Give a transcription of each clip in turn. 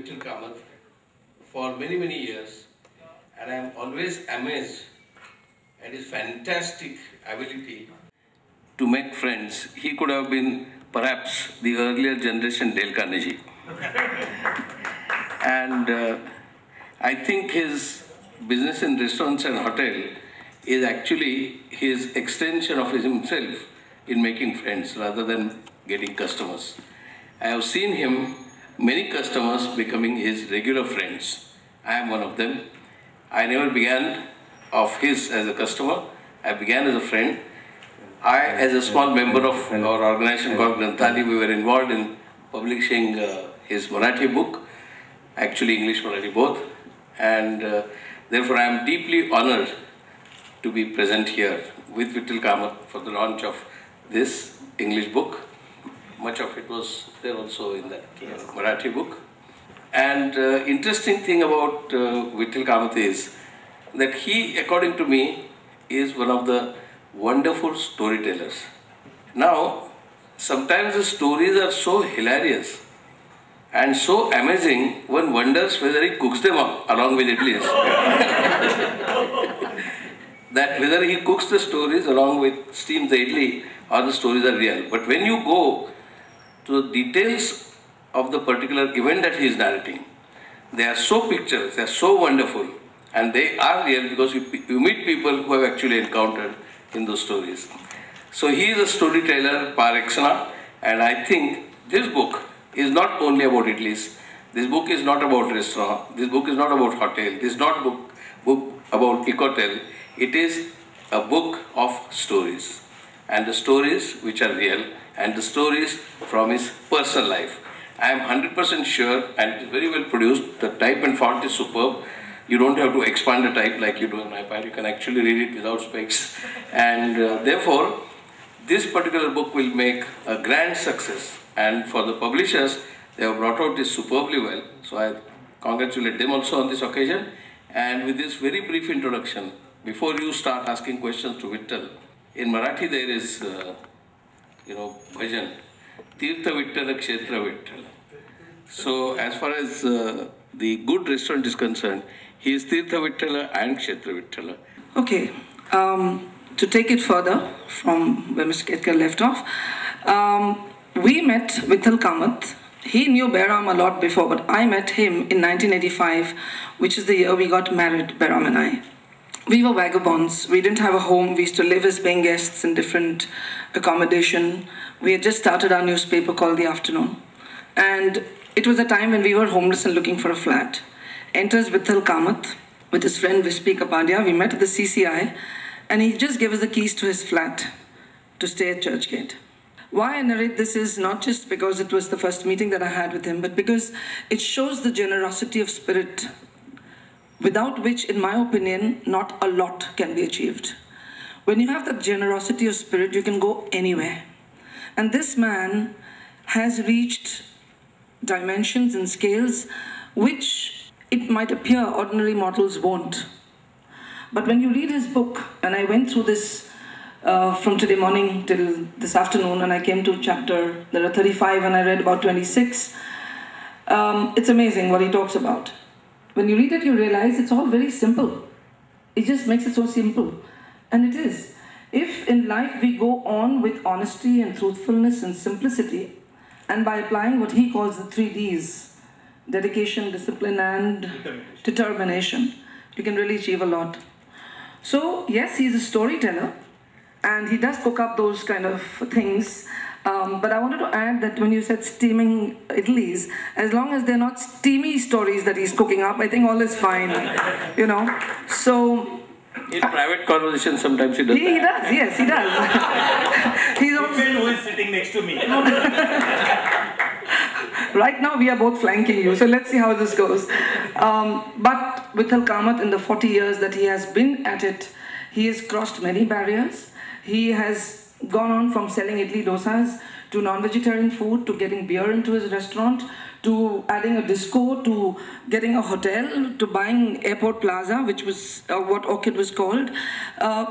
Vithal Kamat for many, many years, and I am always amazed at his fantastic ability to make friends. He could have been perhaps the earlier generation Dale Carnegie. And I think his business in restaurants and hotel is actually his extension of himself in making friends rather than getting customers. I have seen him, many customers becoming his regular friends. I am one of them. I never began of his as a customer. I began as a friend. I, as a small member of our organization called Granthali, we were involved in publishing his Marathi book, actually English, Marathi both. And therefore I am deeply honored to be present here with Vithal Kamat for the launch of this English book. Much of it was there also in that Marathi book. And interesting thing about Vithal Kamat is that he, according to me, is one of the wonderful storytellers. Now, sometimes the stories are so hilarious and so amazing, one wonders whether he cooks them up along with Idlis. That whether he cooks the stories along with steams the idli or the stories are real. But when you go to the details of the particular event that he is narrating, they are so pictures, they are so wonderful, and they are real because you meet people who have actually encountered in those stories. So he is a storyteller par excellence, and I think this book is not only about Idlis, this book is not about restaurant, this book is not about hotel, this is not book about ecotel, it is a book of stories, and the stories which are real, and the stories from his personal life. I am 100% sure, and it is very well produced, the type and font is superb. You don't have to expand the type like you do on iPad, you can actually read it without specs. And therefore, this particular book will make a grand success. And for the publishers, they have brought out this superbly well. So I congratulate them also on this occasion. And with this very brief introduction, before you start asking questions to Vithal, in Marathi there is, bhajan, Tirtha Vittala, Kshetra Vittala. So as far as the good restaurant is concerned, he is Tirtha Vittala and Kshetra Vittala. Okay, to take it further from where Mr. Ketkar left off, we met Vithal Kamat. He knew Behram a lot before, but I met him in 1985, which is the year we got married, Behram and I. We were vagabonds. We didn't have a home. We used to live as paying guests in different accommodation. We had just started our newspaper called The Afternoon. And it was a time when we were homeless and looking for a flat. Enters Vithal Kamat with his friend Vispy Kapadia. We met at the CCI, and he just gave us the keys to his flat to stay at Churchgate. Why I narrate this is not just because it was the first meeting that I had with him, but because it shows the generosity of spirit, without which, in my opinion, not a lot can be achieved. When you have that generosity of spirit, you can go anywhere. And this man has reached dimensions and scales which it might appear ordinary mortals won't. But when you read his book, and I went through this from today morning till this afternoon, and I came to chapter, there are 35 and I read about 26, it's amazing what he talks about. When you read it, you realize it's all very simple. It just makes it so simple. And it is. If in life we go on with honesty and truthfulness and simplicity, and by applying what he calls the 3 Ds, dedication, discipline, and determination, you can really achieve a lot. So, yes, he's a storyteller, and he does cook up those kind of things. But I wanted to add that when you said steaming idlis, as long as they're not steamy stories that he's cooking up, I think all is fine, So, in private conversation, sometimes he does He does, yes, he does. He's also... who is sitting next to me. Right now, we are both flanking you, so let's see how this goes. But Vithal Kamat, in the 40 years that he has been at it, he has crossed many barriers. He has gone on from selling idli dosas to non-vegetarian food, to getting beer into his restaurant, to adding a disco, to getting a hotel, to buying Airport Plaza, which was what Orchid was called.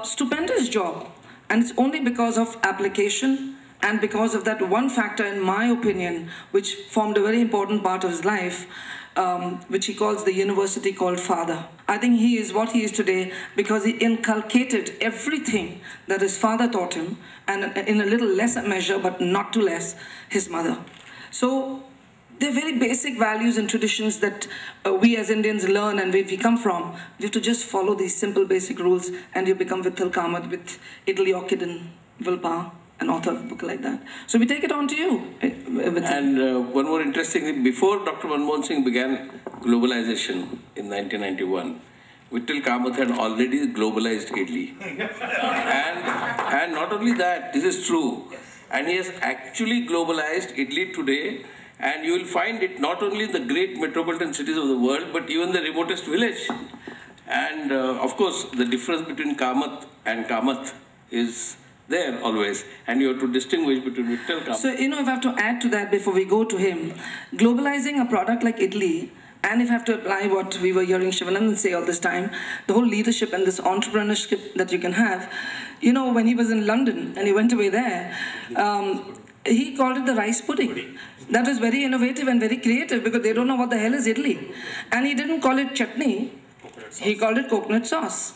Stupendous job. And it's only because of application and because of that one factor, in my opinion, which formed a very important part of his life, which he calls the university called Father. I think he is what he is today because he inculcated everything that his father taught him, and in a little lesser measure, but not too less, his mother. So they're very basic values and traditions that we as Indians learn, and where we come from. We have to just follow these simple basic rules, and you become Vithal Kamat with Idlis, Orchid and Vilpa, an author of a book like that. So we take it on to you. And one more interesting thing, before Dr. Manmohan Singh began globalization in 1991, Vithal Kamat had already globalized Idli. and not only that, this is true, and he has actually globalized Idli today, and you will find it not only in the great metropolitan cities of the world, but even the remotest village. And of course, the difference between Kamat and Kamat is there always, and you have to distinguish between Vithal Kamat. So, if I have to add to that before we go to him, globalizing a product like Idli, and if I have to apply what we were hearing Shivanandan say all this time, the whole leadership and this entrepreneurship that you can have, when he was in London and he went away there, he called it the rice pudding. That was very innovative and very creative because they don't know what the hell is Idli. And he didn't call it chutney, he called it coconut sauce.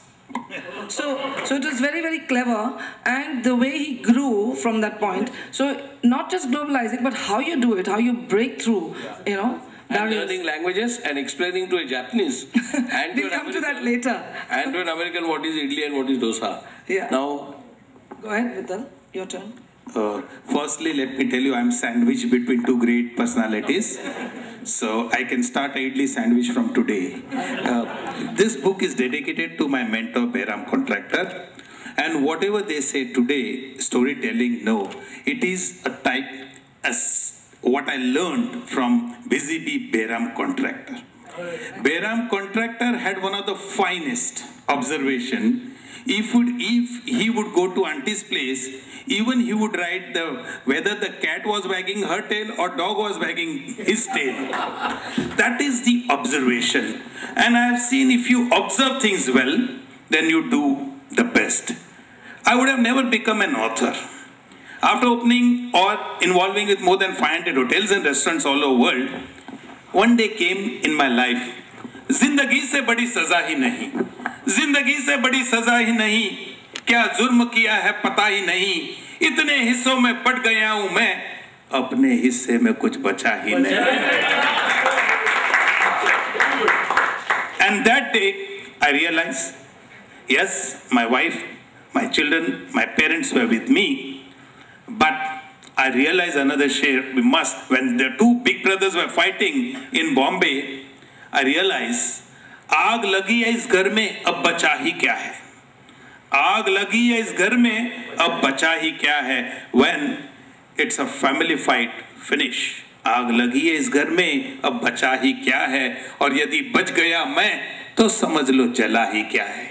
So it was very, very clever, and the way he grew from that point. So not just globalizing, but how you do it, how you break through, And learning languages and explaining to a Japanese. And we'll come to that later. And to an American what is idli and what is dosa. Yeah. Now, go ahead, Vithal, your turn. Firstly, let me tell you, I'm sandwiched between two great personalities. So I can start a idli sandwich from today. This book is dedicated to my mentor, Behram Contractor. And whatever they say today, storytelling, no. It is a type as what I learned from Busy Bee Behram Contractor. Behram Contractor had one of the finest observation. If he would go to auntie's place, even he would write whether the cat was wagging her tail or dog was wagging his tail. That is the observation. And I have seen if you observe things well, then you do the best. I would have never become an author. After opening or involving with more than 500 hotels and restaurants all over the world, one day came in my life, जिंदगी से बड़ी सजा ही नहीं, जिंदगी से बड़ी सजा ही नहीं, क्या जुर्म किया है पता ही नहीं, इतने हिस्सों में बट गया हूं मैं, अपने हिस्से में कुछ बचा ही नहीं. And that day I realized, yes, my wife, my children, my parents were with me. But I realized another share we must. When the two big brothers were fighting in Bombay, I realized, आग लगी है इस घर में, अब बचा ही क्या है? आग लगी है इस घर में, अब बचा ही क्या है? When it's a family fight, finish. आग लगी है इस घर में, अब बचा ही क्या है? और यदि बच गया मैं, तो समझ लो जला ही क्या है?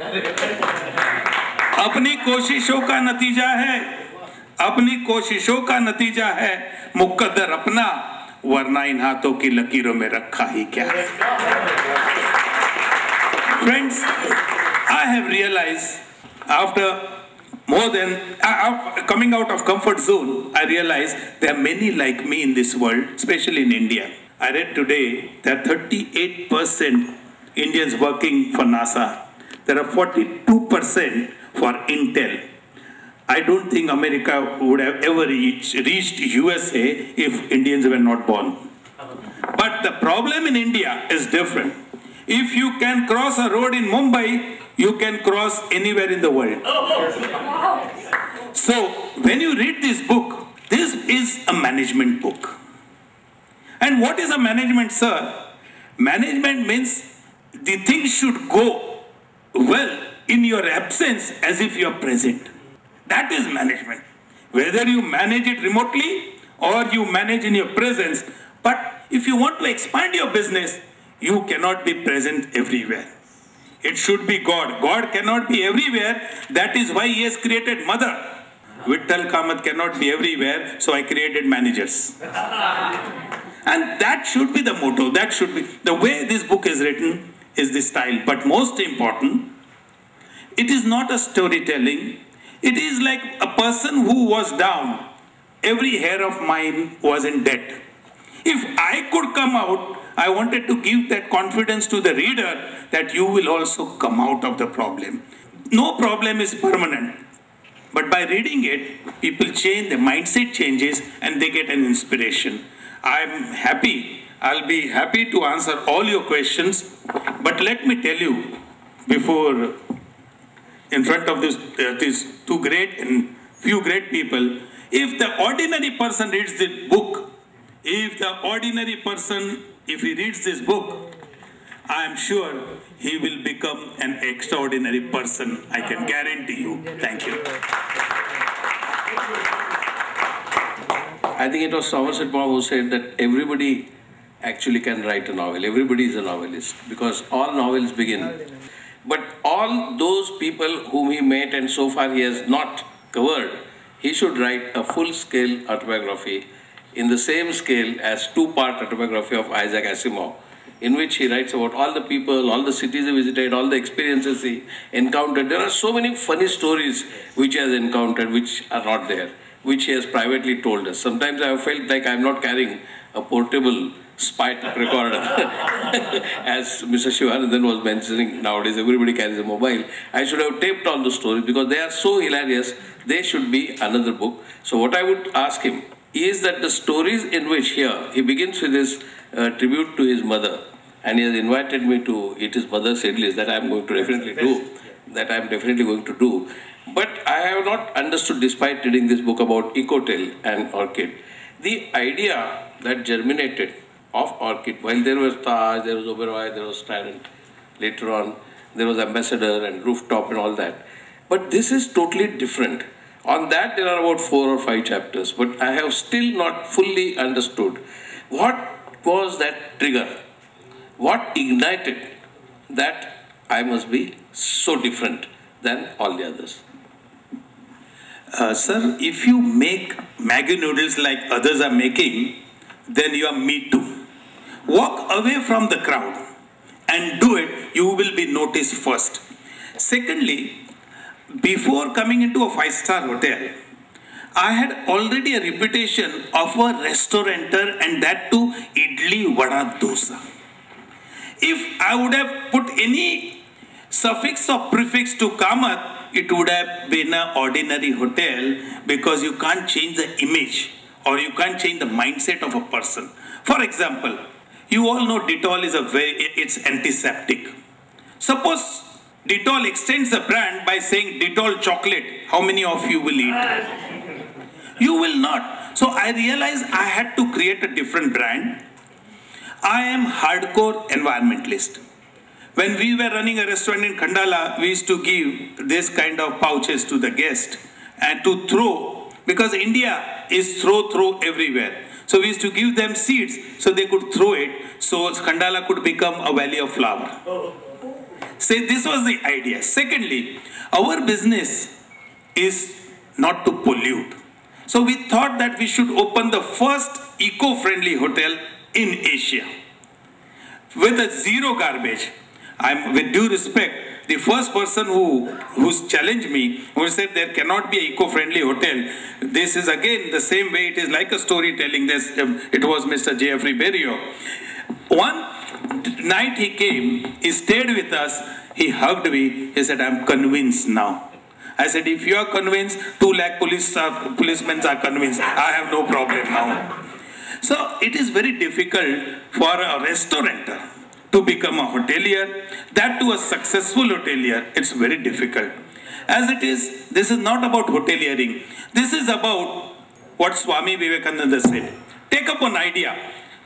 अपनी कोशिशों का नतीजा है, अपनी कोशिशों का नतीजा है, मुकद्दर अपना, वरना इन हाथों की लकीरों में रखा ही क्या है? Friends, I have realized after coming out of comfort zone, I realized there are many like me in this world, especially in India. I read today there are 38% Indians working for NASA. There are 42% for Intel. I don't think America would have ever reached USA if Indians were not born. But the problem in India is different. If you can cross a road in Mumbai, you can cross anywhere in the world. So when you read this book, this is a management book. And what is a management, sir? Management means the things should go well in your absence as if you are present. That is management. Whether you manage it remotely or you manage in your presence. But if you want to expand your business, you cannot be present everywhere. It should be God. God cannot be everywhere. That is why He has created mother. Vithal Kamat cannot be everywhere, so I created managers. And that should be the motto. That should be the way this book is written, is this style. But most important, it is not a storytelling. It is like a person who was down. Every hair of mine was in debt. If I could come out, I wanted to give that confidence to the reader that you will also come out of the problem. No problem is permanent. But by reading it, people change, their mindset changes, and they get an inspiration. I'm happy. I'll be happy to answer all your questions. But let me tell you, before, in front of these two great and few great people, if the ordinary person reads this book, if he reads this book, I am sure he will become an extraordinary person. I can guarantee you. Thank you. I think it was Somerset Maugham who said that everybody actually can write a novel. Everybody is a novelist because all novels begin. But all those people whom he met and so far he has not covered, he should write a full-scale autobiography in the same scale as two-part autobiography of Isaac Asimov, in which he writes about all the people, all the cities he visited, all the experiences he encountered. There are so many funny stories which he has encountered which are not there, which he has privately told us. Sometimes I have felt like I am not carrying a portable spy recorder. As Mr. Shivanandan was mentioning, nowadays everybody carries a mobile. I should have taped all the stories because they are so hilarious. They should be another book. So what I would ask him is that the stories in which here, he begins with his tribute to his mother, and he has invited me to eat his mother's Idlis, that I am going to definitely do. But I have not understood, despite reading this book about Ecotel and Orchid, the idea that germinated of Orchid. While there was Taj, there was Oberoi, there was Trident, later on there was Ambassador and Rooftop and all that. But this is totally different. On that there are about 4 or 5 chapters, but I have still not fully understood what was that trigger, what ignited that I must be so different than all the others. Sir, if you make Maggi noodles like others are making, then you are me too. Walk away from the crowd and do it, you will be noticed first. Secondly, before coming into a 5-star hotel, I had already a reputation of a restaurateur, and that too idli vada dosa. If I would have put any suffix or prefix to Kamat, it would have been an ordinary hotel, because you can't change the image or you can't change the mindset of a person. For example, you all know Dettol is it's antiseptic. Suppose Dettol extends the brand by saying Dettol chocolate, how many of you will eat? You will not. So I realized I had to create a different brand. I am hardcore environmentalist. When we were running a restaurant in Khandala, we used to give this kind of pouches to the guest and to throw, because India is throw everywhere. So we used to give them seeds so they could throw it, so Khandala could become a valley of flower. So this was the idea. Secondly, our business is not to pollute. So we thought that we should open the first eco-friendly hotel in Asia with a zero garbage. With due respect, the first person who's challenged me, who said there cannot be an eco-friendly hotel, this is again the same way it is like a storytelling. It was Mr. Jeffrey Berrio. One night he came, he stayed with us, he hugged me, he said, I'm convinced now. I said, if you are convinced, 2 lakh policemen are convinced. I have no problem now. So it is very difficult for a restaurateur to become a hotelier, that to a successful hotelier, it's very difficult. As it is, this is not about hoteliering. This is about what Swami Vivekananda said. Take up an idea.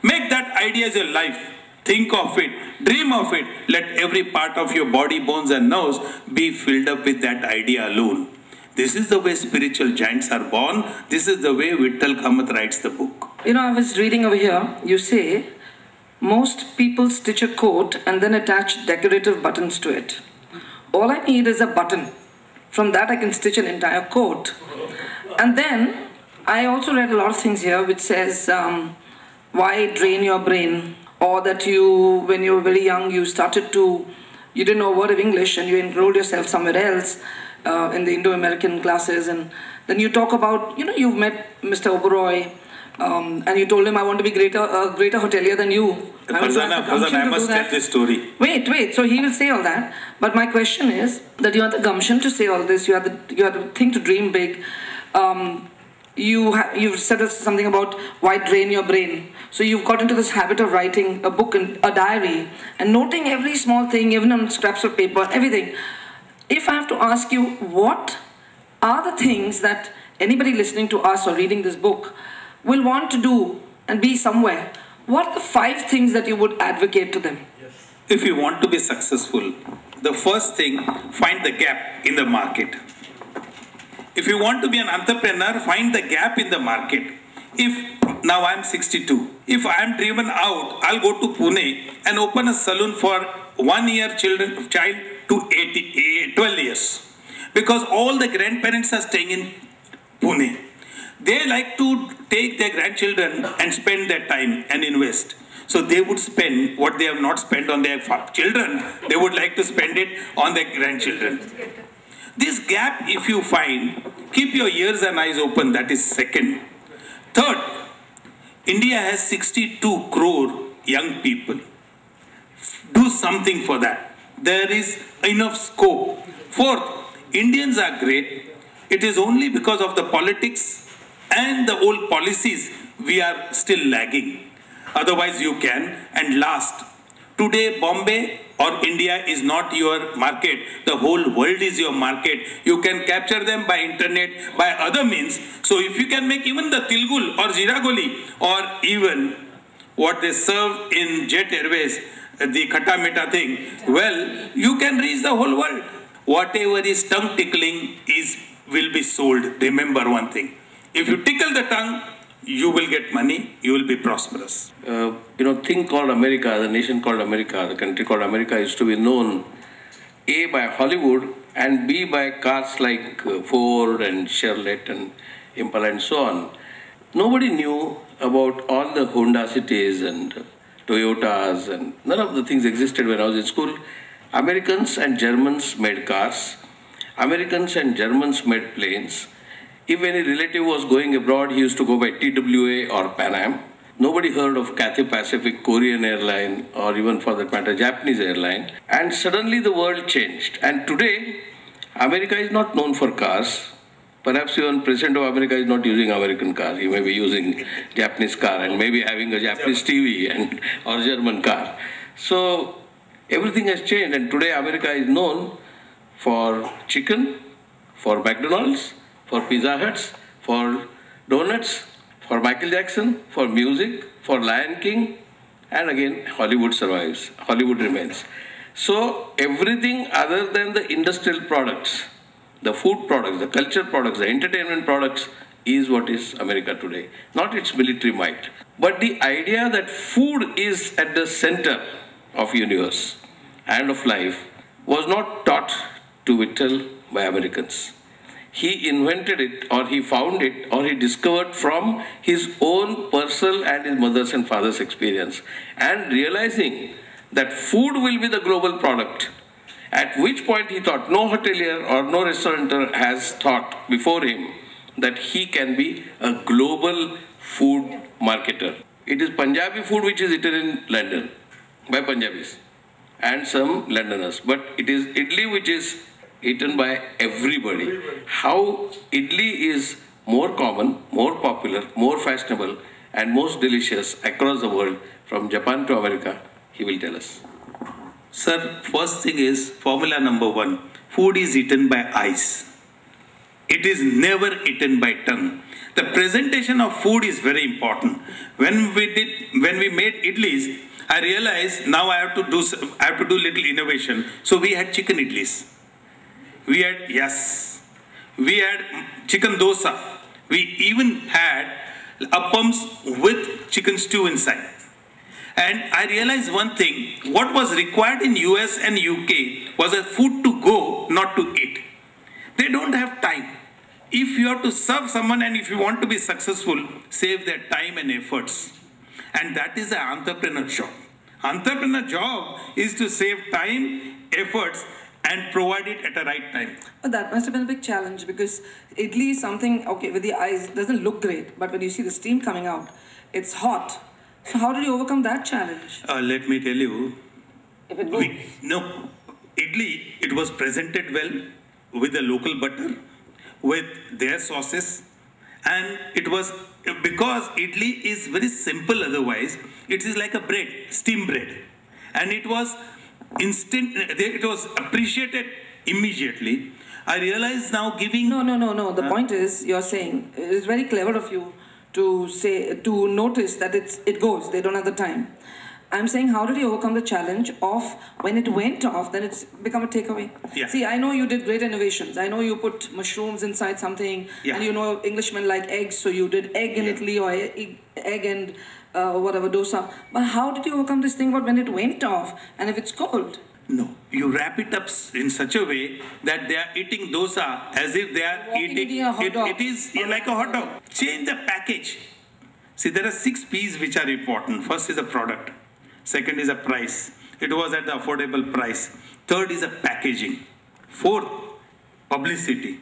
Make that idea as your life. Think of it. Dream of it. Let every part of your body, bones and nerves be filled up with that idea alone. This is the way spiritual giants are born. This is the way Vithal Kamat writes the book. You know, I was reading over here, you say, most people stitch a coat and then attach decorative buttons to it. All I need is a button. From that I can stitch an entire coat. And then I also read a lot of things here which says, why drain your brain? Or that when you were very young, you didn't know a word of English and you enrolled yourself somewhere else in the Indo-American classes. And then you talk about, you've met Mr. Oberoi, and you told him, I want to be a greater hotelier than you. Farzana, I must tell this story. Wait. So he will say all that. But my question is that you have the gumption to say all this. You have the thing to dream big. You've said something about why drain your brain. So you've got into this habit of writing a book and a diary and noting every small thing, even on scraps of paper, everything. If I have to ask you, what are the things that anybody listening to us or reading this book will want to do and be somewhere? What are the 5 things that you would advocate to them? If you want to be successful, the first thing, find the gap in the market. If you want to be an entrepreneur, find the gap in the market. If now I'm 62, if I'm driven out, I'll go to Pune and open a salon for 1 year child to 12 years. Because all the grandparents are staying in Pune. They like to take their grandchildren and spend their time and invest. So they would spend what they have not spent on their children, they would like to spend it on their grandchildren. This gap, if you find, keep your ears and eyes open, that is second. Third, India has 62 crore young people. Do something for that. There is enough scope. Fourth, Indians are great. It is only because of the politics and the old policies we are still lagging. Otherwise you can. And last, today Bombay or India is not your market. The whole world is your market. You can capture them by internet, by other means. So if you can make even the Tilgul or Jiragoli or even what they serve in Jet Airways, the Khata Mita thing, well, you can reach the whole world. Whatever is tongue tickling will be sold. Remember one thing. If you tickle the tongue, you will get money, you will be prosperous. Thing called America, the nation called America, the country called America is to be known A, by Hollywood, and B, by cars like Ford and Chevrolet and Impala and so on. Nobody knew about all the Honda cities and Toyotas, and none of the things existed when I was in school. Americans and Germans made cars. Americans and Germans made planes. If any relative was going abroad, he used to go by TWA or Pan Am. Nobody heard of Cathay Pacific, Korean airline, or even for that matter, Japanese airline. And suddenly the world changed. And today, America is not known for cars. Perhaps even President of America is not using American car. He may be using Japanese car and maybe having a Japanese TV or German car. So everything has changed. And today America is known for chicken, for McDonald's, for Pizza Huts, for donuts, for Michael Jackson, for music, for Lion King, and again Hollywood survives, Hollywood remains. So everything other than the industrial products, the food products, the culture products, the entertainment products is what is America today, not its military might. But the idea that food is at the center of universe and of life was not taught to Vithal by Americans. He invented it, or he found it, or he discovered from his own personal and his mother's and father's experience. And realizing that food will be the global product, at which point he thought, no hotelier or no restaurateur has thought before him that he can be a global food marketer. It is Punjabi food which is eaten in London by Punjabis and some Londoners, but it is idli which is eaten by everybody. How idli is more common, more popular, more fashionable, and most delicious across the world, from Japan to America, he will tell us. Sir, first thing is formula number 1. Food is eaten by eyes. It is never eaten by tongue. The presentation of food is very important. When we made idlis, I realized now I have to do little innovation. So we had chicken idlis. We had chicken dosa. We even had appams with chicken stew inside. And I realized one thing, what was required in US and UK was a food to go, not to eat. They don't have time. If you have to serve someone and if you want to be successful, save their time and efforts. And that is an entrepreneur job. Entrepreneur job is to save time, efforts, and provide it at the right time. But that must have been a big challenge because idli is something, okay, with the eyes, doesn't look great, but when you see the steam coming out, it's hot. So how did you overcome that challenge? Let me tell you. If it moves. No, idli, it was presented well with the local butter, with their sauces, and it was, because idli is very simple otherwise, it is like a bread, steam bread. And it was instant, it was appreciated immediately. I realize now giving... No. The point is, you're saying, it's very clever of you to say, to notice that it goes, they don't have the time. I'm saying, how did you overcome the challenge of when it went off, then it's become a takeaway? Yeah. See, I know you did great innovations. I know you put mushrooms inside something, and you know Englishmen like eggs, so you did egg in Italy or egg and whatever dosa. But how did you overcome this thing about when it went off and if it's cold? No, you wrap it up in such a way that they are eating dosa as if they are eating a hot dog. It is like a hot dog. Change the package. See, there are 6 P's which are important. First is the product. Second is a price. It was at the affordable price. Third is a packaging. Fourth, publicity.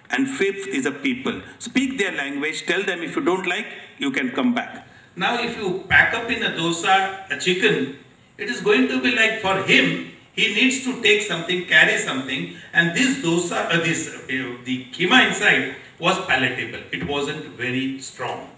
And fifth is the people. Speak their language. Tell them if you don't like, you can come back. Now, if you pack up in a dosa, a chicken, it is going to be like for him, he needs to take something, carry something, and this dosa, the keema inside was palatable. It wasn't very strong.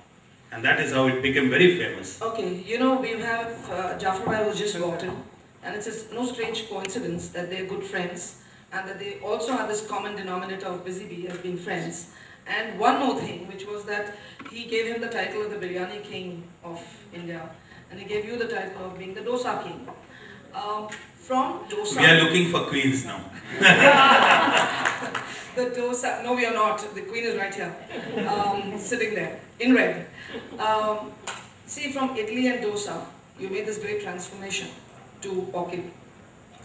And that is how it became very famous. Okay, you know, we have Jafar Bhai who's just walked in, and it's no strange coincidence that they're good friends, and that they also have this common denominator of Busy Bee as being friends. And one more thing, which was that he gave him the title of the Biryani King of India, and he gave you the title of being the Dosa King. From dosa... We are looking for queens now. The dosa... No, we are not. The queen is right here, sitting there, in red. See, from idli and dosa, you made this great transformation to Orchid.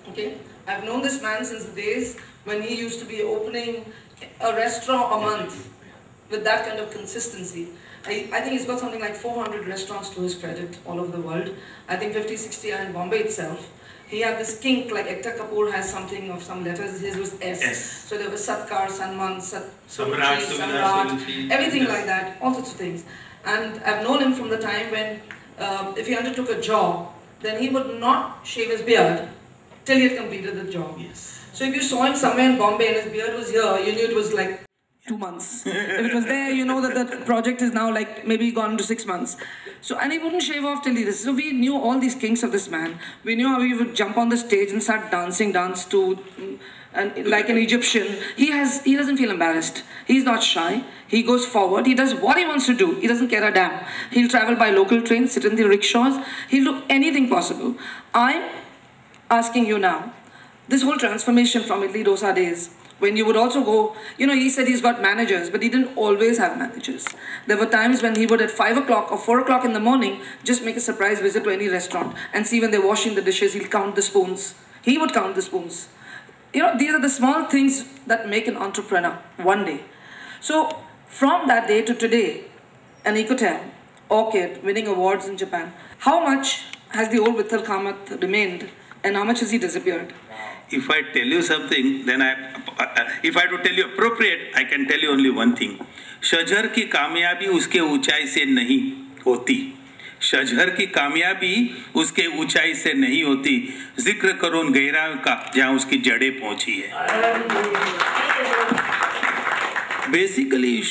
Okay? I've known this man since the days when he used to be opening a restaurant a month with that kind of consistency. I think he's got something like 400 restaurants to his credit all over the world. I think 50, 60 are in Bombay itself. He had this kink, like Ekta Kapoor has something of some letters, his was S. So there was Satkar, Sanman, Samrat, everything like that, all sorts of things. And I've known him from the time when, if he undertook a job, then he would not shave his beard till he had completed the job. So if you saw him somewhere in Bombay and his beard was here, you knew it was like 2 months. If it was there, you know that the project is now like maybe gone to 6 months. So, and he wouldn't shave off till he this. So we knew all these kinks of this man. We knew how he would jump on the stage and start dancing, like an Egyptian. He doesn't feel embarrassed. He's not shy. He goes forward. He does what he wants to do. He doesn't care a damn. He'll travel by local trains, sit in the rickshaws. He'll do anything possible. I'm asking you now, this whole transformation from Idli Dosa days, when you would also go, you know, he said he's got managers, but he didn't always have managers. There were times when he would at 5 o'clock or 4 o'clock in the morning just make a surprise visit to any restaurant and see when they're washing the dishes, he'll count the spoons. He would count the spoons. You know, these are the small things that make an entrepreneur one day. So from that day to today, and he could tell, Orchid winning awards in Japan, how much has the old Vithal Kamat remained and how much has he disappeared? If I tell you something, then if I have to tell you appropriate, I can tell you only one thing. शजर की कामयाबी उसके ऊंचाई से नहीं होती. शजर की कामयाबी उसके ऊंचाई से नहीं होती. जिक्र करो उन गहराइयों का जहाँ उसकी जड़ें पहुँची है. Basically,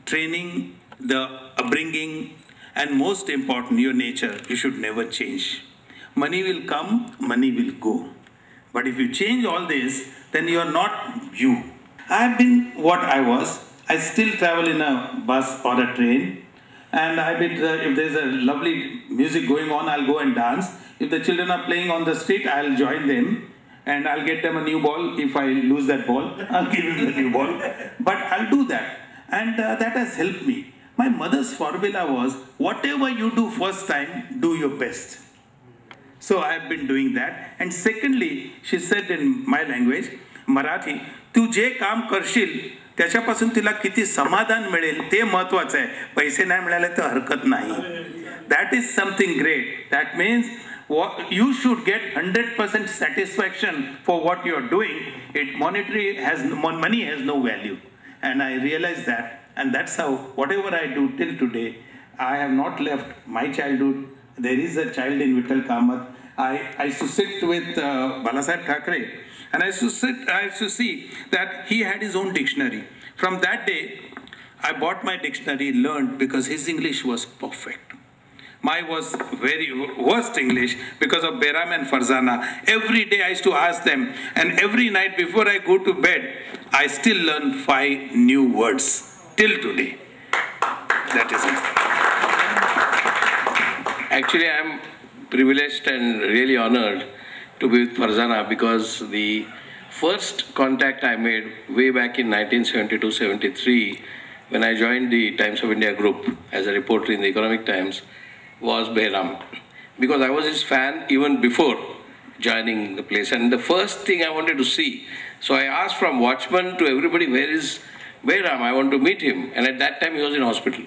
training, the upbringing, and most important, your nature, you should never change. Money will come, money will go. But if you change all this, then you are not you. I have been what I was. I still travel in a bus or a train. And if there's a lovely music going on, I'll go and dance. If the children are playing on the street, I'll join them. And I'll get them a new ball. If I lose that ball, I'll give them the new ball. But I'll do that. And that has helped me. My mother's formula was, whatever you do first time, do your best. So I've been doing that. And secondly, she said in my language, Marathi, तू जे काम करशील त्याच्यापासून तिला किती समाधान मिळेल ते महत्त्वाचं आहे. पैसे नाही मिळाले तर हरकत नाही. That is something great. That means You should get 100% satisfaction for what you're doing. Money has no value. And I realized that. And that's how, whatever I do till today, I have not left my childhood. There is a child in Vithal Kamat. I used to sit with Balasaheb Thackeray, and I used to see that he had his own dictionary. From that day, I bought my dictionary, learned, because his English was perfect. Mine was very worst English because of Behram and Farzana. Every day I used to ask them, and every night before I go to bed, I still learn 5 new words till today. That is it. Actually, I am privileged and really honored to be with Farzana, because the first contact I made way back in 1972-73, when I joined the Times of India group as a reporter in the Economic Times, was Behram. Because I was his fan even before joining the place. And the first thing I wanted to see, so I asked from watchman to everybody, where is Behram? I want to meet him. And at that time he was in hospital.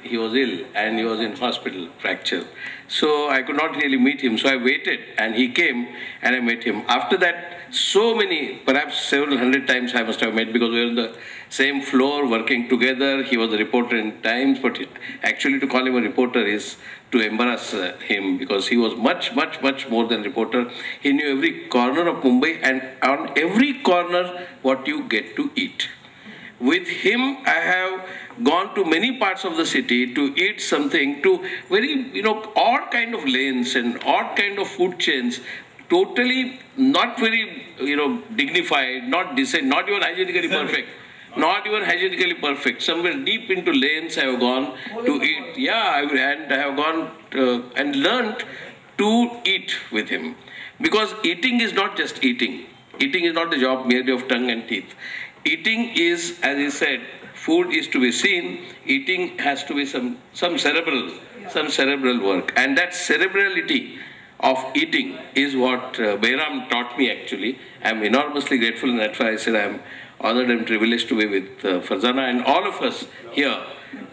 He was ill and he was in hospital, fracture. So I could not really meet him. So I waited and he came and I met him. After that, so many, perhaps several hundred times I must have met, because we were on the same floor working together. He was a reporter in Times, but actually to call him a reporter is to embarrass him, because he was much more than reporter. He knew every corner of Mumbai, and on every corner what you get to eat. With him, I have gone to many parts of the city to eat something, to very, odd kind of lanes and odd kind of food chains, totally not very, dignified, not decent, not even hygienically perfect. Not even hygienically perfect. Somewhere deep into lanes I have gone to eat. Yeah, and I have gone and learned to eat with him. Because eating is not just eating. Eating is not the job merely of tongue and teeth. Eating is, as he said, food is to be seen. Eating has to be some cerebral work. And that cerebrality of eating is what Behram taught me actually. I am enormously grateful, and that's why I said I am honored and privileged to be with Farzana, and all of us here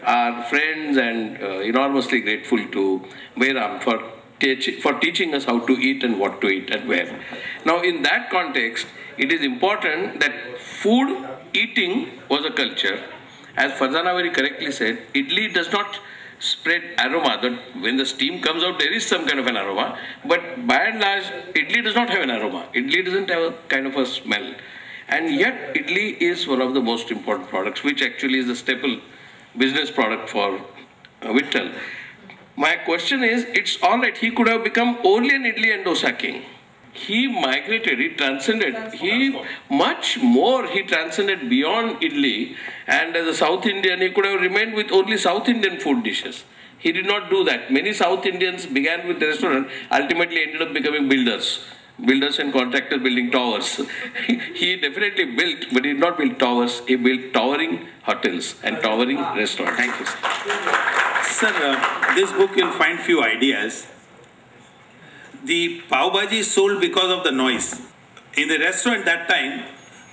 are friends, and enormously grateful to Behram for teaching us how to eat and what to eat and where. Now in that context, it is important that food eating was a culture. As Farzana very correctly said, idli does not spread aroma. That when the steam comes out, there is some kind of an aroma, but by and large, idli does not have an aroma. Idli doesn't have a kind of a smell. And yet, idli is one of the most important products, which actually is the staple business product for Vithal. My question is, it's all right, he could have become only an idli and dosa king. He migrated, he transcended, he transcended beyond idli, and as a South Indian, he could have remained with only South Indian food dishes. He did not do that. Many South Indians began with the restaurant, ultimately ended up becoming builders and contractors building towers. He definitely built, but he did not build towers. He built towering hotels and towering restaurants. Thank you, sir. Sir, this book you'll find few ideas. The pav bhaji is sold because of the noise. In the restaurant that time,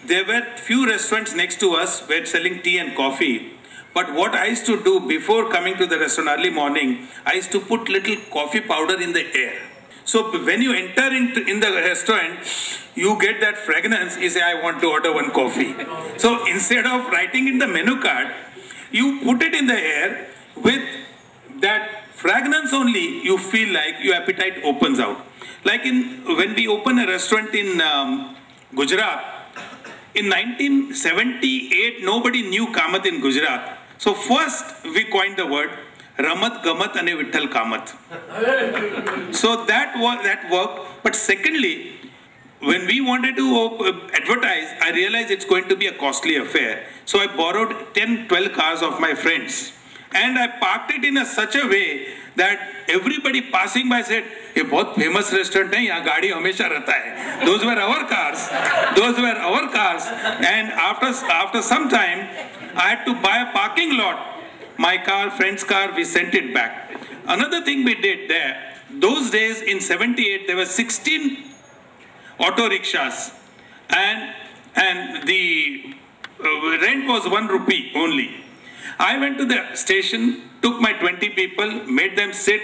there were few restaurants next to us were selling tea and coffee. But what I used to do before coming to the restaurant early morning, I used to put little coffee powder in the air. So when you enter in the restaurant, you get that fragrance, you say, I want to order one coffee. So instead of writing in the menu card, you put it in the air. With that fragrance only, you feel like your appetite opens out. Like when we open a restaurant in Gujarat, in 1978, nobody knew Kamat in Gujarat. So first we coined the word Ramat Gamat ane Vithal Kamat. So that worked. But secondly, when we wanted to advertise, I realized it's going to be a costly affair. So I borrowed 10-12 cars of my friends. And I parked it in such a way that everybody passing by said, "ये बहुत famous restaurant है, यहाँ गाड़ी हमेशा रहता है." Those were our cars. And after some time, I had to buy a parking lot. My car, friend's car, we sent it back. Another thing we did there, those days in 78, there were 16 auto rickshaws, and the rent was 1 rupee only. I went to the station, took my 20 people, made them sit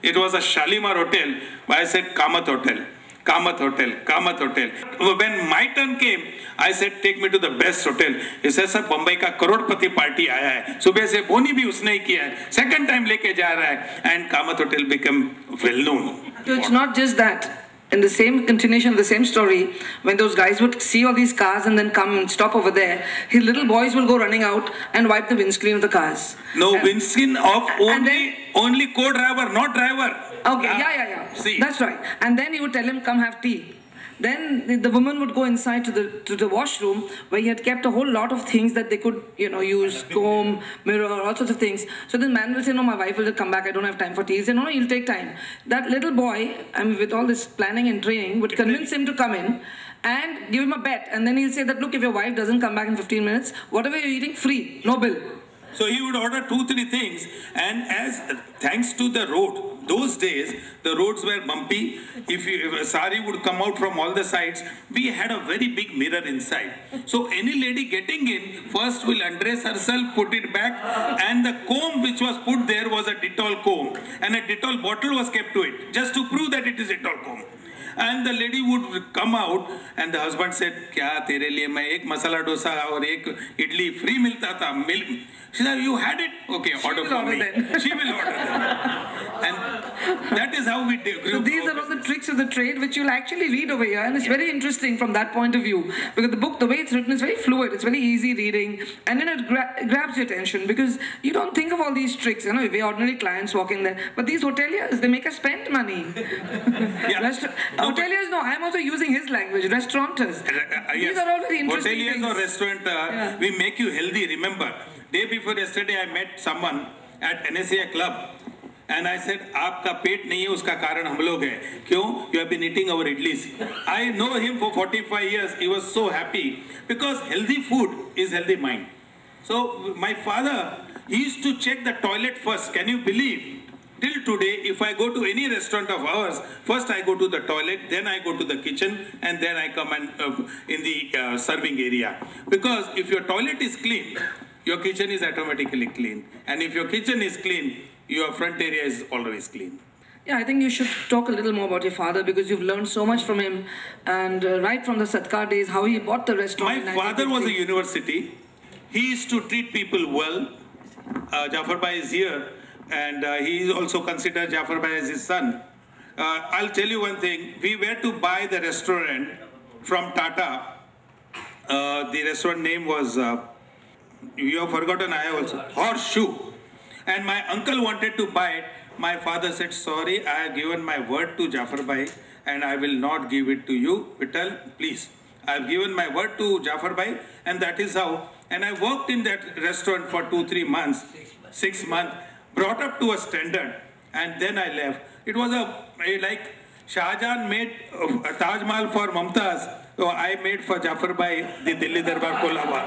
It was a Shalimar Hotel, but I said Kamat Hotel. Kamat Hotel, Kamat Hotel. When my turn came, I said, take me to the best hotel. He said, sir, Mumbai का करोड़पति party आया है. सुबह से बोनी भी उसने ही किया है. Second time लेके जा रहा है. And Kamat Hotel became well known. So it's not just that. In the same continuation of the same story, when those guys would see all these cars and then come and stop over there, his little boys will go running out and wipe the windscreen of the cars. No, windscreen of only co-driver, not driver. Okay, yeah. See. That's right. And then he would tell him, come have tea. Then the woman would go inside to the washroom where he had kept a whole lot of things that they could, use, comb, mirror, all sorts of things. So the man will say, no, my wife will come back, I don't have time for tea. He'll say, no, you'll take time. That little boy, with all this planning and training, would convince him to come in and give him a bet. And then he'll say that, look, if your wife doesn't come back in 15 minutes, whatever you're eating, free, no bill. So he would order 2-3 things, and thanks to the road, those days the roads were bumpy. If a sari would come out from all the sides, we had a very big mirror inside. So any lady getting in first will undress herself, put it back, and the comb which was put there was a Dettol comb, and a Dettol bottle was kept to it, just to prove that it is Dettol comb. And the lady would come out, and the husband said, "Kya tere liye main ek masala dosa aur ek idli free milta tha." She said, "You had it? Okay, order for me." She will order them. And that is how we do. So these are all the tricks of the trade which you'll actually read over here, and it's very interesting from that point of view, because the book, the way it's written, is very fluid. It's very easy reading, and then it grabs your attention because you don't think of all these tricks. We ordinary clients walk in there, but these hoteliers, they make us spend money. Hoteliers, no, I'm also using his language. Restaurateurs. These are all very interesting Hoteliers things. or restaurateur, we make you healthy. Remember, day before yesterday, I met someone at NSA club. And I said, आपका पेट नहीं है उसका कारण हम लोग हैं. क्यों? You have been eating our idlis. I know him for 45 years. He was so happy because healthy food is healthy mind. So my father, he used to check the toilet first. Can you believe? Till today, if I go to any restaurant of ours, first I go to the toilet, then I go to the kitchen, and then I come and in the serving area. Because if your toilet is clean, your kitchen is automatically clean. And if your kitchen is clean, your front area is always clean. Yeah, I think you should talk a little more about your father because you've learned so much from him. And right from the Satkar days, how he bought the restaurant. My father was a university. He used to treat people well. Jafar Bhai is here. And he is also considered Jafar Bhai as his son. I'll tell you one thing. We were to buy the restaurant from Tata. The restaurant name was, you have forgotten, I have also, Horseshoe. And my uncle wanted to buy it. My father said, sorry, I have given my word to Jafar Bhai and I will not give it to you. Vithal, please. I have given my word to Jafar Bhai and that is how. And I worked in that restaurant for 2-3 months, 6 months, brought up to a standard and then I left. It was like Shah Jahan made a Taj Mahal for Mumtaz. So I made for Jafar Bhai the Delhi Darbar Kolaba.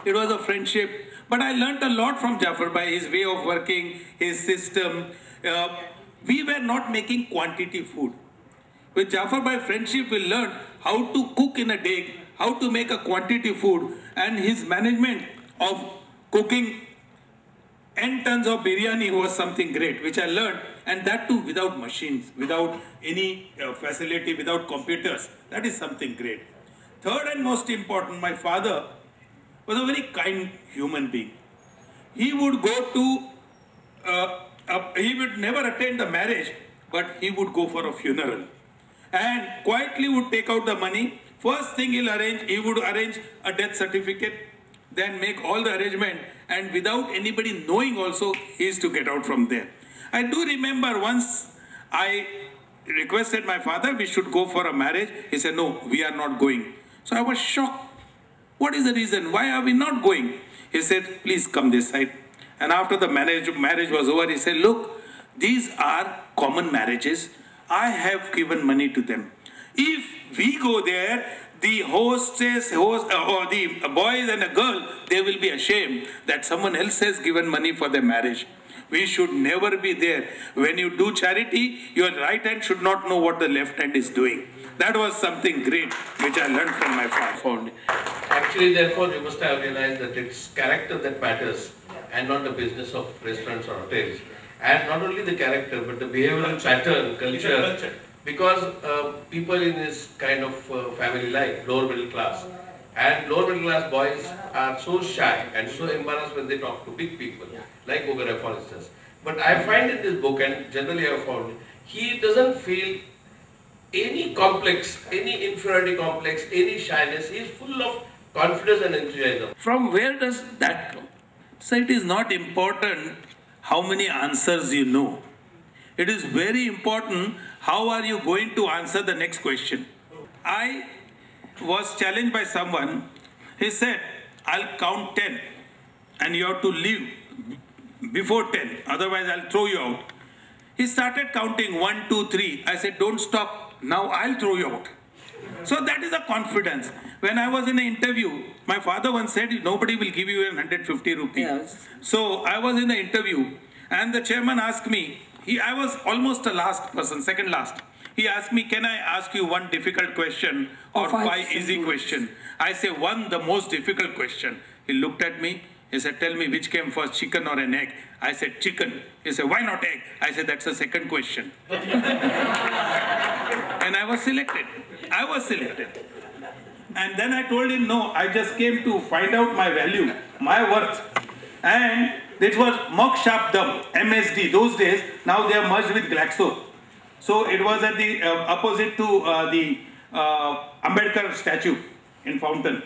It was a friendship. But I learned a lot from Jafar Bhai, his way of working, his system. We were not making quantity food. With Jafar Bhai friendship, we learned how to cook in a day, how to make a quantity food, and his management of cooking N tons of biryani was something great, which I learned, and that too without machines, without any facility, without computers. That is something great. Third and most important, my father was a very kind human being. He would go to, he would never attend the marriage, but he would go for a funeral. And quietly would take out the money. First thing he would arrange a death certificate, then make all the arrangement, and without anybody knowing also, he is to get out from there. I do remember once I requested my father, we should go for a marriage. He said, no, we are not going. So I was shocked. What is the reason? Why are we not going? He said, please come this side. And after the marriage was over, he said, look, these are common marriages. I have given money to them. If we go there, the hostess, or the boys and a girl, they will be ashamed that someone else has given money for their marriage. We should never be there. When you do charity, your right hand should not know what the left hand is doing. That was something great which I learned from my father. Actually, therefore, you must have realized that it's character that matters and not the business of restaurants or hotels. And not only the character, but the behavioral pattern, culture. Because people in this kind of family life, lower middle class, and lower middle class boys are so shy and so embarrassed when they talk to big people, like Ogara for instance. But I find in this book, and generally I have found, he doesn't feel any complex, any inferiority complex, any shyness. He is full of confidence and enthusiasm. From where does that come? So it is not important how many answers you know. It is very important how are you going to answer the next question. I was challenged by someone. He said, I'll count 10 and you have to leave before 10, otherwise I'll throw you out. He started counting 1, 2, 3. I said, don't stop, now I'll throw you out. So that is a confidence. When I was in an interview, my father once said, nobody will give you 150 rupees. Yes. So I was in the interview and the chairman asked me, I was almost the last person, second last. He asked me, can I ask you one difficult question or five easy questions? I say, one, the most difficult question. He looked at me. He said, tell me which came first, chicken or an egg? I said, chicken. He said, why not egg? I said, that's the second question. And I was selected. I was selected. And then I told him, no, I just came to find out my value, my worth. And this was Merck Sharp Dum, MSD, those days. Now they are merged with Glaxo. So it was at the opposite to the Ambedkar statue in Fountain.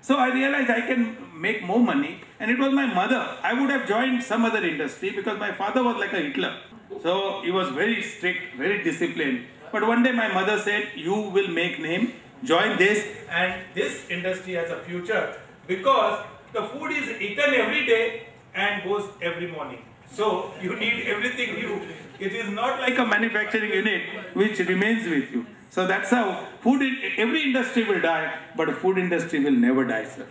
So I realized I can make more money, and it was my mother. I would have joined some other industry because my father was like a Hitler. So he was very strict, very disciplined. But one day my mother said, you will make name, join this, and this industry has a future because the food is eaten every day and goes every morning. So you need everything new. It is not like a manufacturing unit which remains with you. So that's how every industry will die, but the food industry will never die, sir.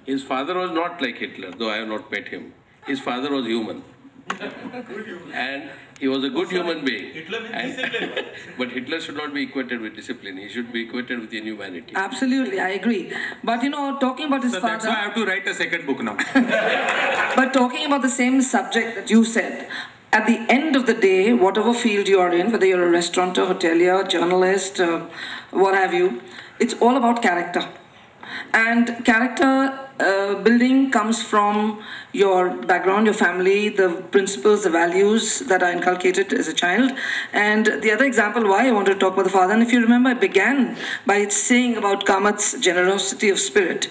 His father was not like Hitler, though I have not met him. His father was human. And he was a good human being. Hitler means discipline. But Hitler should not be equated with discipline. He should be equated with inhumanity. Absolutely, I agree. But you know, talking about his father... That's why I have to write a second book now. But talking about the same subject that you said, at the end of the day, whatever field you are in, whether you're a restaurateur, hotelier, journalist, what have you, it's all about character. And character building comes from your background, your family, the principles, the values that are inculcated as a child. And the other example why I wanted to talk about the father, and if you remember, I began by saying about Kamat's generosity of spirit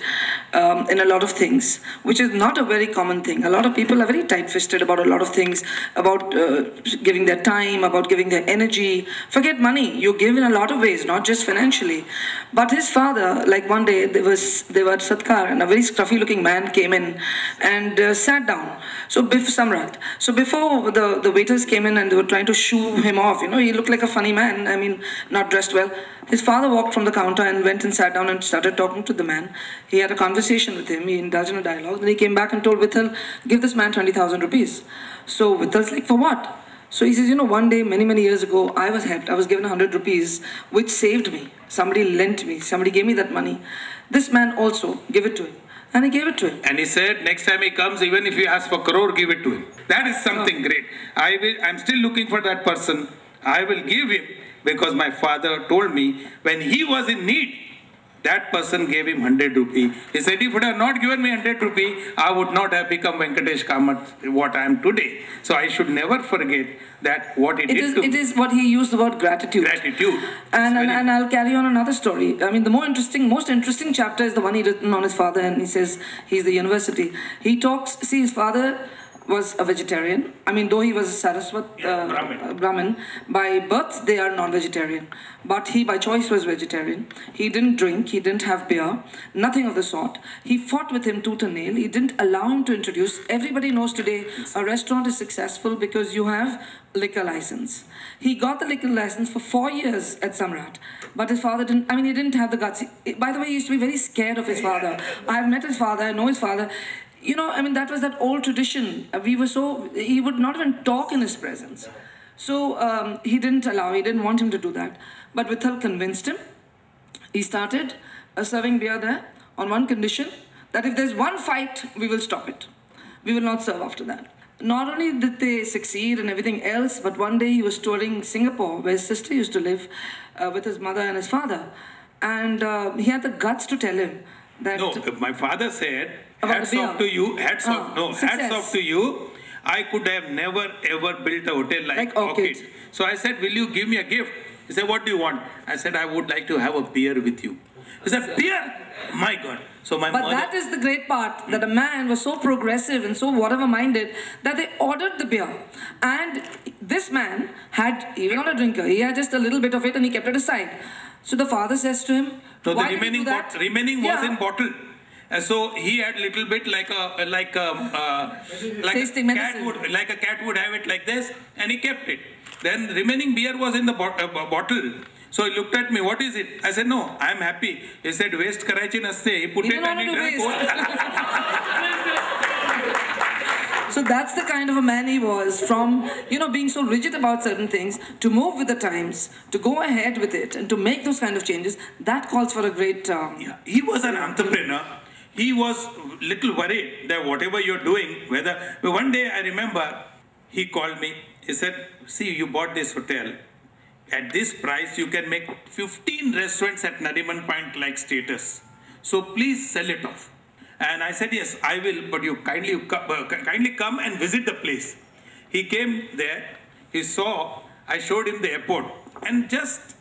in a lot of things, which is not a very common thing. A lot of people are very tight-fisted about a lot of things, about giving their time, about giving their energy. Forget money, you give in a lot of ways, not just financially. But his father, like one day, they were at Satkar, and a very scruffy-looking man came in and sat down. So Samrat. So before the waiters came in and they were trying to shoo him off, you know, he looked like a funny man, I mean, not dressed well. His father walked from the counter and went and sat down and started talking to the man. He had a conversation with him, he indulged in a dialogue. Then he came back and told Vithal, give this man 20,000 rupees. So Vithal's like, for what? So he says, you know, one day, many years ago, I was helped. I was given 100 rupees, which saved me. Somebody lent me. Somebody gave me that money. This man also, give it to him. And he gave it to him. And he said, next time he comes, even if he asks for crore, give it to him. That is something great. I'm still looking for that person. I will give him because my father told me when he was in need, that person gave him 100 rupees. He said, if he would have not given me 100 rupees, I would not have become Venkatesh Kamat, what I am today. So I should never forget that what he did to me. It is what he used the word gratitude. Gratitude. And I'll carry on another story. I mean, the most interesting chapter is the one he written on his father, and he says he's the university. He talks, see, his father was a vegetarian. I mean, though he was a Saraswat Brahmin, by birth they are non-vegetarian. But he, by choice, was vegetarian. He didn't drink, he didn't have beer, nothing of the sort. He fought with him tooth and nail. He didn't allow him to introduce. Everybody knows today a restaurant is successful because you have liquor license. He got the liquor license for 4 years at Samrat. But his father didn't, I mean, he didn't have the guts. By the way, he used to be very scared of his father. I've met his father, I know his father. You know, I mean, that was that old tradition. He would not even talk in his presence. So he didn't want him to do that. But Vithal convinced him. He started serving beer there on one condition, that if there's one fight, we will stop it. We will not serve after that. not only did they succeed and everything else, but one day he was touring Singapore, where his sister used to live, with his mother and his father. And he had the guts to tell him that... No, my father said, about hats the beer. off to you, hats off, no, success. hats off to you. I could have never ever built a hotel like Orchid. So I said, will you give me a gift? He said, what do you want? I said, I would like to have a beer with you. He said, beer? My God. So my But mother... that is the great part, that a man was so progressive and so whatever-minded that they ordered the beer. And this man had, he was not a drinker, he had just a little bit of it and he kept it aside. So the father says to him, no, the why did you do that? remaining was in bottle. So he had little bit like a cat would have it like this, and he kept it. Then remaining beer was in the bottle. So he looked at me, what is it? I said, no, I am happy. He said, waste karaichi naste. He put it and he drank. So that's the kind of a man he was, from, you know, being so rigid about certain things, to move with the times, to go ahead with it, and to make those kind of changes. That calls for a great... Yeah, he was an entrepreneur. He was little worried that whatever you're doing, one day I remember, he called me. He said, see, you bought this hotel. At this price, you can make 15 restaurants at Nariman Point like status. So please sell it off. And I said, yes, I will, but you kindly come and visit the place. He came there, he saw, I showed him the airport. And just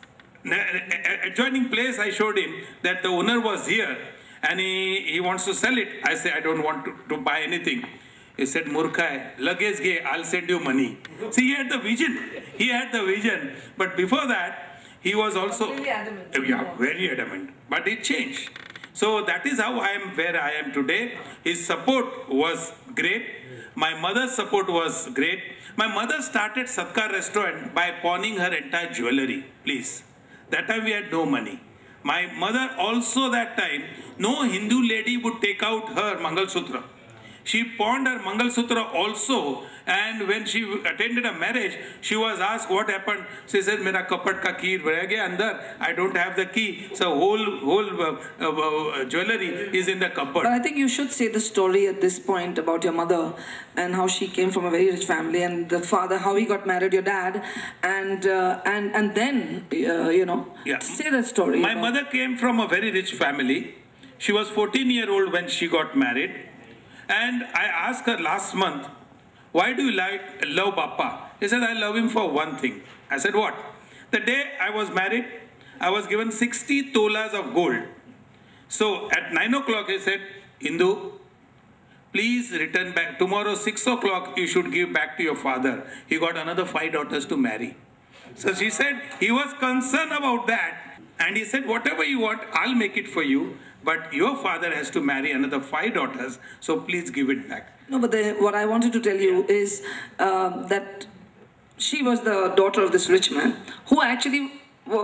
adjoining place, I showed him that the owner was here and he wants to sell it. I said, I don't want to buy anything. He said, Murkha, luggage ge, I'll send you money. See, he had the vision. He had the vision. But before that, he was also... Very adamant. Yeah, very adamant. But it changed. So that is how I am where I am today. His support was great. My mother's support was great. My mother started Satkar restaurant by pawning her entire jewelry, please. That time we had no money. My mother also that time, no Hindu lady would take out her Mangal Sutra. She pawned her Mangal Sutra also, and when she attended a marriage, she was asked what happened. She said, "Mera kapat ka key reh gaya andar. I don't have the key, so whole jewelry is in the cupboard." But I think you should say the story at this point about your mother and how she came from a very rich family, and the father, how he got married, your dad, and then you know, say that story. My mother came from a very rich family. She was 14-year-old when she got married. And I asked her last month, why do you love Papa? He said, I love him for one thing. I said, what? The day I was married, I was given 60 tolas of gold. So at 9 o'clock, he said, Indu, please return back. Tomorrow, 6 o'clock, you should give back to your father. He got another 5 daughters to marry. So she said, he was concerned about that. And he said, whatever you want, I'll make it for you. But your father has to marry another 5 daughters, so please give it back. No, but what I wanted to tell you is that she was the daughter of this rich man who actually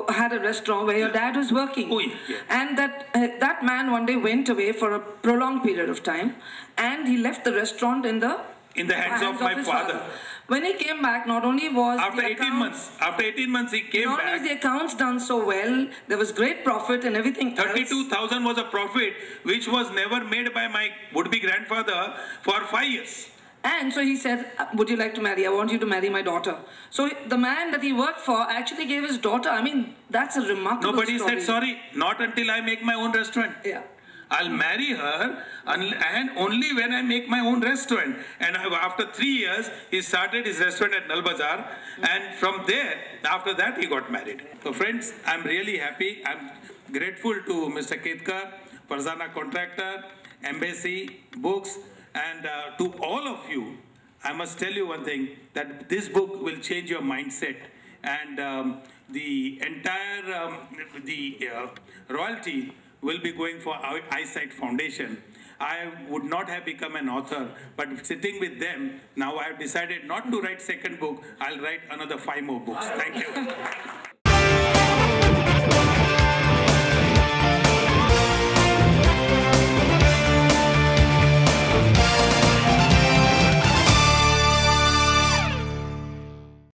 had a restaurant where your dad was working. Oh, yeah. And that man one day went away for a prolonged period of time, and he left the restaurant in the hands of my father. When he came back, not only was after 18 months he came not back. only was the accounts done so well, there was great profit and everything 32,000 was a profit which was never made by my would-be grandfather for 5 years. And so he said, would you like to marry? I want you to marry my daughter. So the man that he worked for actually gave his daughter. I mean, that's a remarkable story. Nobody said, sorry, not until I make my own restaurant. Yeah. I'll marry her and only when I make my own restaurant. And after 3 years, he started his restaurant at Nal Bazar. And from there, after that, he got married. So friends, I'm really happy. I'm grateful to Mr. Ketkar, Farzana Contractor, Embassy, Books, and to all of you. I must tell you one thing, that this book will change your mindset. And the entire royalty will be going for Eyesight Foundation. I would not have become an author, but sitting with them, now I have decided not to write second book, I'll write another 5 more books. Thank you.